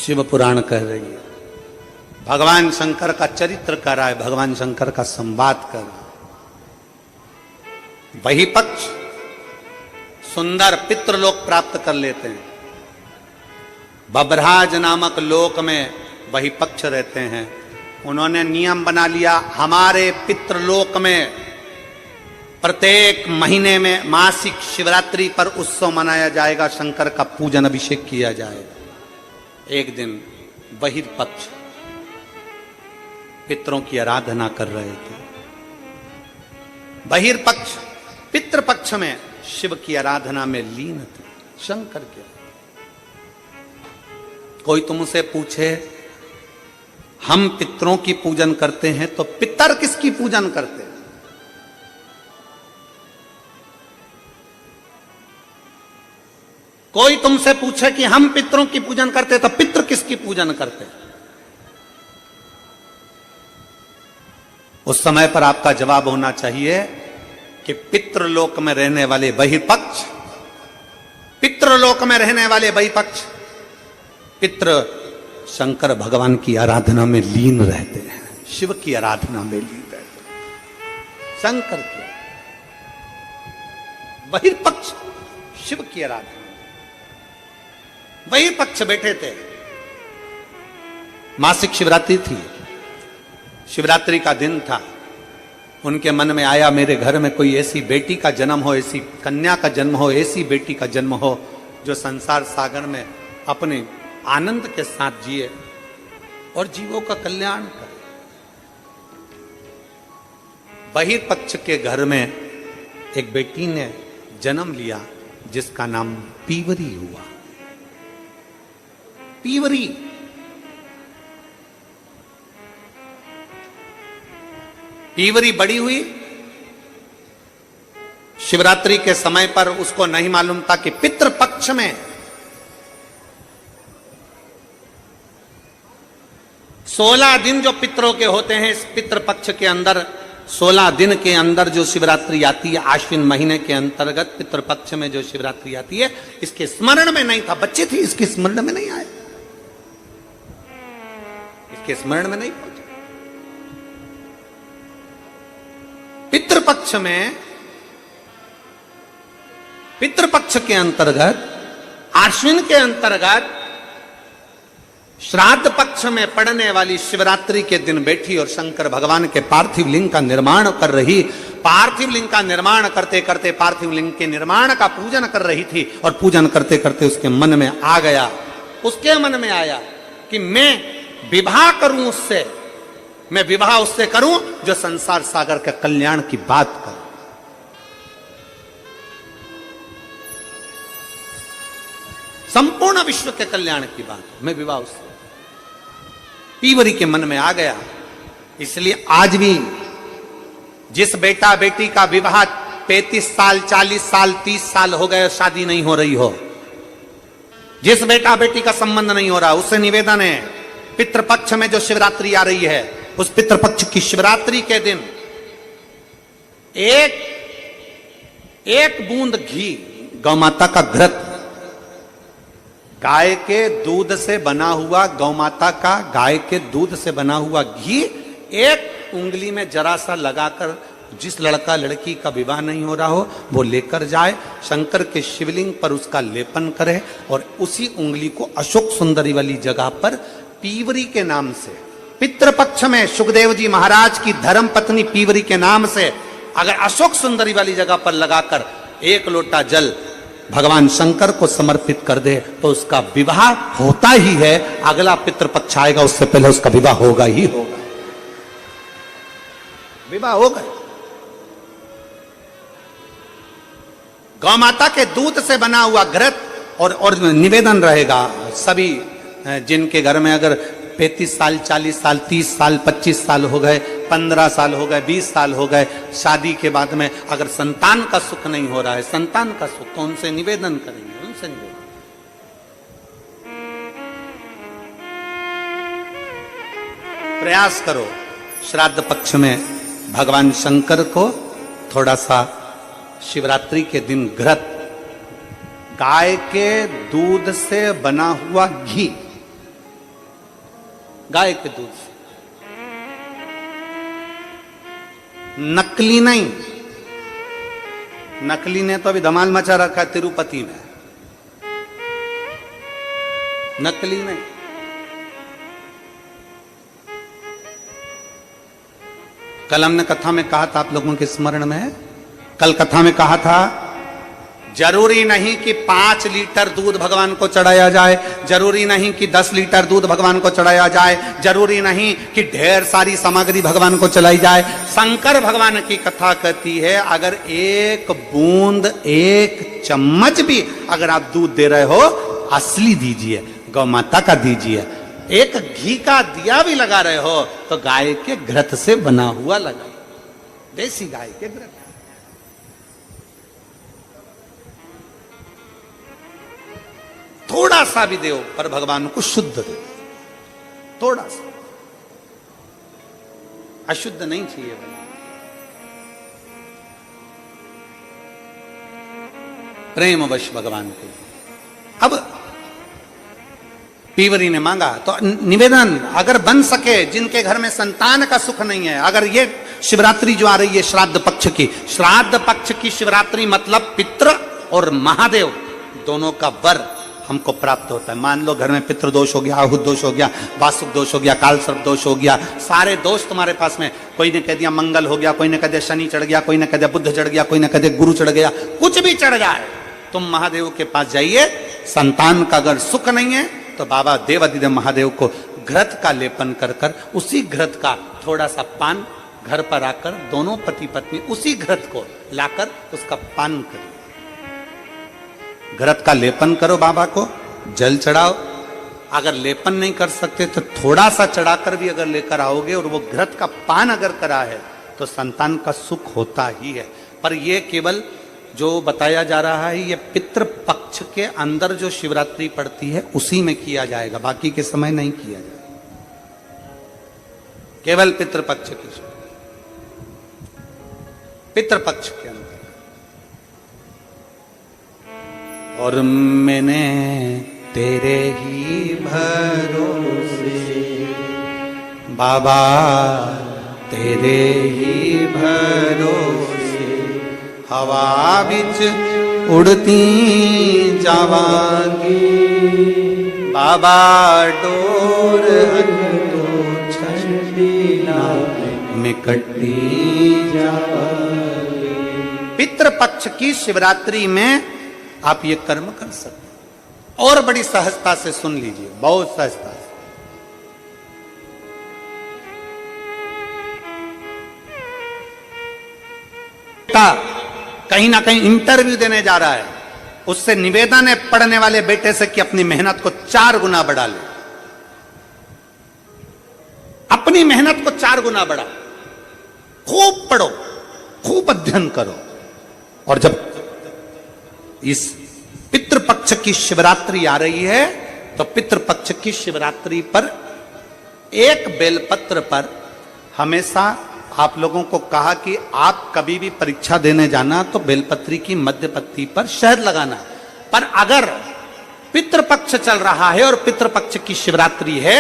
शिव पुराण कह रही है, भगवान शंकर का चरित्र कर रहा है, भगवान शंकर का संवाद कर रहा है। वही पक्ष सुंदर पितृलोक प्राप्त कर लेते हैं। बभराज नामक लोक में वही पक्ष रहते हैं। उन्होंने नियम बना लिया, हमारे पितृलोक में प्रत्येक महीने में मासिक शिवरात्रि पर उत्सव मनाया जाएगा, शंकर का पूजन अभिषेक किया जाएगा। एक दिन बहिर्पक्ष पितरों की आराधना कर रहे थे। बहिर्पक्ष पितृपक्ष में शिव की आराधना में लीन थे, शंकर के। कोई तुमसे पूछे हम पितरों की पूजन करते हैं तो पितर किसकी पूजन करते हैं? कोई तुमसे पूछे कि हम पितरों की पूजन करते हैं तो पितर किसकी पूजन करते हैं? उस समय पर आपका जवाब होना चाहिए कि पितृलोक में रहने वाले बहिर्पक्ष, पितृलोक में रहने वाले बहिर्पक्ष पितृ शंकर भगवान की आराधना में लीन रहते हैं, शिव की आराधना में लीन रहते हैं। शंकर की बहिर्पक्ष शिव की आराधना। बहिर्पक्ष बैठे थे, मासिक शिवरात्रि थी, शिवरात्रि का दिन था। उनके मन में आया मेरे घर में कोई ऐसी बेटी का जन्म हो, ऐसी कन्या का जन्म हो, ऐसी बेटी का जन्म हो जो संसार सागर में अपने आनंद के साथ जिए और जीवों का कल्याण करे। बहिर्पक्ष के घर में एक बेटी ने जन्म लिया जिसका नाम पीवरी हुआ। पीवरी पीवरी बड़ी हुई। शिवरात्रि के समय पर उसको नहीं मालूम था कि पितृपक्ष में 16 दिन जो पितरों के होते हैं, इस पितृपक्ष के अंदर 16 दिन के अंदर जो शिवरात्रि आती है, आश्विन महीने के अंतर्गत पितृपक्ष में जो शिवरात्रि आती है, इसके स्मरण में नहीं था। बच्चे थी, इसके स्मरण में नहीं आए, इसके स्मरण में नहीं पहुंचे। पितृपक्ष में, पितृपक्ष के अंतर्गत, आश्विन के अंतर्गत श्राद्ध पक्ष में पड़ने वाली शिवरात्रि के दिन बैठी और शंकर भगवान के पार्थिव लिंग का निर्माण कर रही। पार्थिव लिंग का निर्माण करते करते पार्थिव लिंग के निर्माण का पूजन कर रही थी और पूजन करते करते उसके मन में आ गया, उसके मन में आया कि मैं विवाह करूं उससे, मैं विवाह उससे करूं जो संसार सागर के कल्याण की बात करे। संपूर्ण विश्व के कल्याण की बात, मैं विवाह उससे। पीवरी के मन में आ गया। इसलिए आज भी जिस बेटा बेटी का विवाह 35 साल, 40 साल, 30 साल हो गए, शादी नहीं हो रही हो, जिस बेटा बेटी का संबंध नहीं हो रहा, उससे निवेदन है, पितृपक्ष में जो शिवरात्रि आ रही है, उस पितृपक्ष की शिवरात्रि के दिन एक बूंद घी, गौ माता का घृत, गाय के दूध से बना हुआ, गौ माता का गाय के दूध से बना हुआ घी एक उंगली में जरा सा लगाकर जिस लड़का लड़की का विवाह नहीं हो रहा हो वो लेकर जाए, शंकर के शिवलिंग पर उसका लेपन करे और उसी उंगली को अशोक सुंदरी वाली जगह पर पीवरी के नाम से, पितृपक्ष में सुखदेव जी महाराज की धर्म पत्नी पीवरी के नाम से अगर अशोक सुंदरी वाली जगह पर लगाकर एक लोटा जल भगवान शंकर को समर्पित कर दे तो उसका विवाह होता ही है। अगला पितृपक्ष आएगा उससे पहले उसका विवाह होगा ही होगा, विवाह होगा। गौ माता के दूध से बना हुआ घृत और निवेदन रहेगा सभी जिनके घर में अगर 35 साल, 40 साल, 30 साल, 25 साल हो गए, 15 साल हो गए, 20 साल हो गए, शादी के बाद में अगर संतान का सुख नहीं हो रहा है, संतान का सुख, तो उनसे निवेदन करेंगे, उनसे निवेदन। प्रयास करो श्राद्ध पक्ष में भगवान शंकर को थोड़ा सा शिवरात्रि के दिन घृत, गाय के दूध से बना हुआ घी गाय के दूध से, नकली नहीं। नकली ने तो अभी धमाल मचा रखा है तिरुपति में, नकली नहीं। कल हमने कथा में कहा था, आप लोगों के स्मरण में है, कल कथा में कहा था जरूरी नहीं कि 5 लीटर दूध भगवान को चढ़ाया जाए, जरूरी नहीं कि 10 लीटर दूध भगवान को चढ़ाया जाए, जरूरी नहीं कि ढेर सारी सामग्री भगवान को चलाई जाए। शंकर भगवान की कथा कहती है अगर 1 बूंद 1 चम्मच भी अगर आप दूध दे रहे हो, असली दीजिए, गौ माता का दीजिए। एक घी का दिया भी लगा रहे हो तो गाय के घृत से बना हुआ लगाइए, देसी गाय के घृत। थोड़ा सा भी दो पर भगवान को शुद्ध दो, थोड़ा सा, अशुद्ध नहीं चाहिए। प्रेमवश भगवान को। अब पीवरी ने मांगा तो निवेदन अगर बन सके, जिनके घर में संतान का सुख नहीं है, अगर ये शिवरात्रि जो आ रही है श्राद्ध पक्ष की, श्राद्ध पक्ष की शिवरात्रि मतलब पितृ और महादेव दोनों का वर हमको प्राप्त होता है। मान लो घर में पितृदोष हो गया, आहुत दोष हो गया, वासुक दोष हो गया, काल सर्प दोष हो गया, सारे दोष तुम्हारे पास में, कोई ने कह दिया मंगल हो गया, कोई ने कह दिया शनि चढ़ गया, कोई ने कह दिया बुध चढ़ गया, कोई ने कह दिया गुरु चढ़ गया, कुछ भी चढ़ जाए, तुम महादेव के पास जाइए। संतान का अगर सुख नहीं है तो बाबा देवादिदेव महादेव को घृत का लेपन कर कर, उसी घृत का थोड़ा सा पान घर पर आकर दोनों पति पत्नी उसी घृत को लाकर उसका पान करो, घृत का लेपन करो, बाबा को जल चढ़ाओ। अगर लेपन नहीं कर सकते तो थोड़ा सा चढ़ाकर भी अगर लेकर आओगे और वो घृत का पान अगर करा है तो संतान का सुख होता ही है। पर ये केवल जो बताया जा रहा है ये पितृपक्ष के अंदर जो शिवरात्रि पड़ती है उसी में किया जाएगा, बाकी के समय नहीं किया जाएगा, केवल पितृपक्ष की, पितृपक्ष के अंदर। और मैंने तेरे ही भरोसे बाबा, तेरे ही भरोसे हवा बिच उड़ती जावांगी, बाबा डोर तो छंडीला में कटी जावांगी। पितृपक्ष की शिवरात्रि में आप ये कर्म कर सकते हैं। और बड़ी सहजता से सुन लीजिए, बहुत सहजता से। कहीं ना कहीं इंटरव्यू देने जा रहा है, उससे निवेदन है पढ़ने वाले बेटे से कि अपनी मेहनत को 4 गुना बढ़ा ले, अपनी मेहनत को 4 गुना बढ़ा, खूब पढ़ो, खूब अध्ययन करो। और जब इस पितृपक्ष की शिवरात्रि आ रही है तो पितृपक्ष की शिवरात्रि पर एक बेलपत्र पर हमेशा आप लोगों को कहा कि आप कभी भी परीक्षा देने जाना तो बेलपत्री की मध्य पत्ती पर शहद लगाना। पर अगर पितृपक्ष चल रहा है और पितृपक्ष की शिवरात्रि है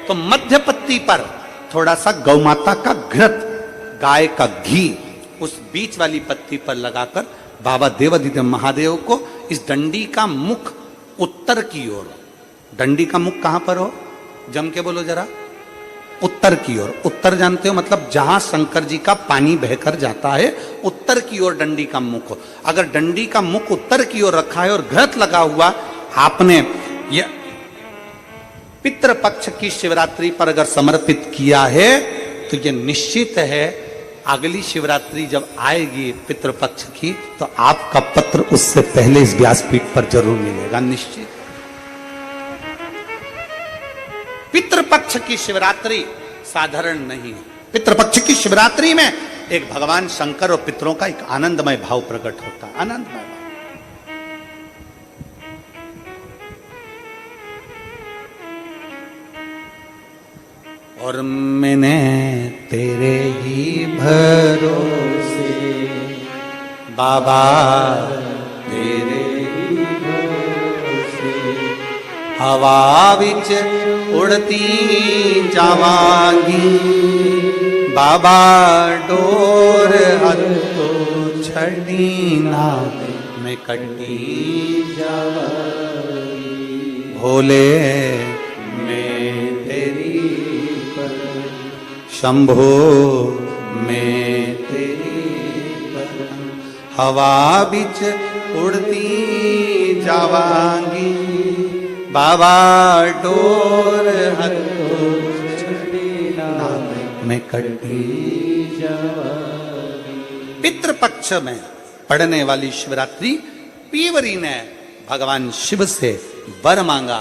तो मध्य पत्ती पर थोड़ा सा गौमाता का घृत, गाय का घी उस बीच वाली पत्ती पर लगाकर बाबा देवादिदेव महादेव को इस डंडी का मुख उत्तर की ओर, डंडी का मुख कहां पर हो, जम के बोलो जरा, उत्तर की ओर। उत्तर जानते हो मतलब जहां शंकर जी का पानी बहकर जाता है उत्तर की ओर डंडी का मुख हो। अगर डंडी का मुख उत्तर की ओर रखा है और घृत लगा हुआ आपने ये पितृपक्ष की शिवरात्रि पर अगर समर्पित किया है तो ये निश्चित है अगली शिवरात्रि जब आएगी पितृपक्ष की तो आपका पत्र उससे पहले इस व्यासपीठ पर जरूर मिलेगा, निश्चित। पितृपक्ष की शिवरात्रि साधारण नहीं है। पितृपक्ष की शिवरात्रि में एक भगवान शंकर और पितरों का एक आनंदमय भाव प्रकट होता है, आनंदमय भाव। और मैंने तेरे ही भरोसे बाबा, तेरे ही भरोसे हवा विच उड़ती जावांगी, बाबा डोर हथो छड़ी ना मैं कटी जावांगी, भोले मैं तेरी शंभो मैं तेरी हवा बिच उड़ती जावांगी, बाबा डोर हथो मैं कटी जावांगी। पितृपक्ष में पढ़ने वाली शिवरात्रि पीवरी ने भगवान शिव से वर मांगा।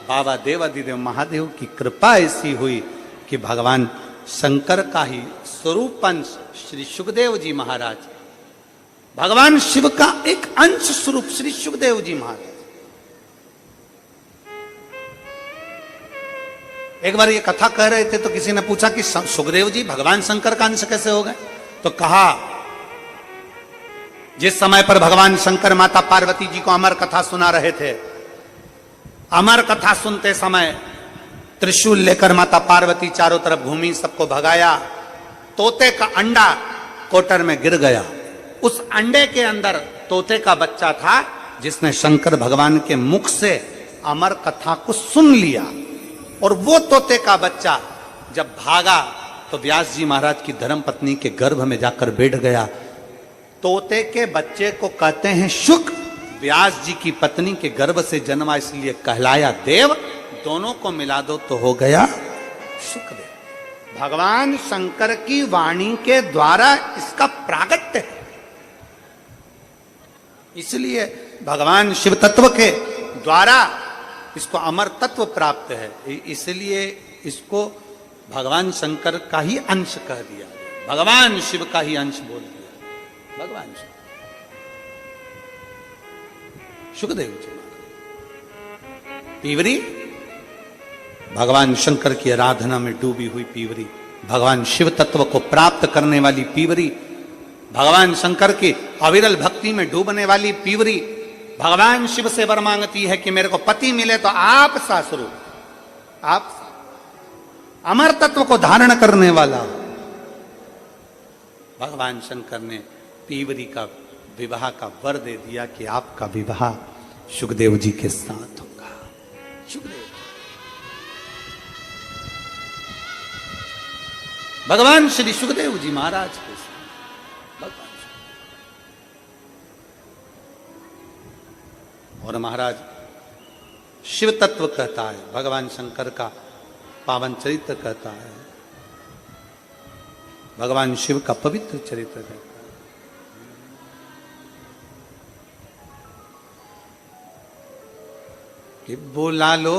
बाबा देवाधिदेव महादेव की कृपा ऐसी हुई कि भगवान शंकर का ही स्वरूप अंश श्री सुखदेव जी महाराज, भगवान शिव का एक अंश स्वरूप श्री सुखदेव जी महाराज। एक बार ये कथा कह रहे थे तो किसी ने पूछा कि सुखदेव जी भगवान शंकर का अंश कैसे हो गए? तो कहा, जिस समय पर भगवान शंकर माता पार्वती जी को अमर कथा सुना रहे थे, अमर कथा सुनते समय त्रिशूल लेकर माता पार्वती चारों तरफ घूमी, सबको भगाया। तोते का अंडा कोटर में गिर गया। उस अंडे के अंदर तोते का बच्चा था, जिसने शंकर भगवान के मुख से अमर कथा को सुन लिया। और वो तोते का बच्चा जब भागा तो व्यास जी महाराज की धर्मपत्नी के गर्भ में जाकर बैठ गया। तोते के बच्चे को कहते हैं शुक, व्यास जी की पत्नी के गर्भ से जन्मा इसलिए कहलाया देव। दोनों को मिला दो तो हो गया शुकदेव। भगवान शंकर की वाणी के द्वारा इसका प्रागट्य है, इसलिए भगवान शिव तत्व के द्वारा इसको अमर तत्व प्राप्त है। इसलिए इसको भगवान शंकर का ही अंश कह दिया, भगवान शिव का ही अंश बोल दिया। भगवान शिव सुखदेव जी पीवरी, भगवान शंकर की आराधना में डूबी हुई पीवरी, भगवान शिव तत्व को प्राप्त करने वाली पीवरी, भगवान शंकर की अविरल भक्ति में डूबने वाली पीवरी, भगवान शिव से वर मांगती है कि मेरे को पति मिले तो आप सासुरु, आप अमर तत्व को धारण करने वाला। भगवान शंकर ने पीवरी का विवाह का वर दे दिया कि आपका विवाह सुखदेव जी के साथ होगा। सुखदेव भगवान श्री सुखदेव जी महाराज के साथ भगवान। और महाराज शिव तत्व कहता है, भगवान शंकर का पावन चरित्र कहता है, भगवान शिव का पवित्र चरित्र कहता है कि बुला लो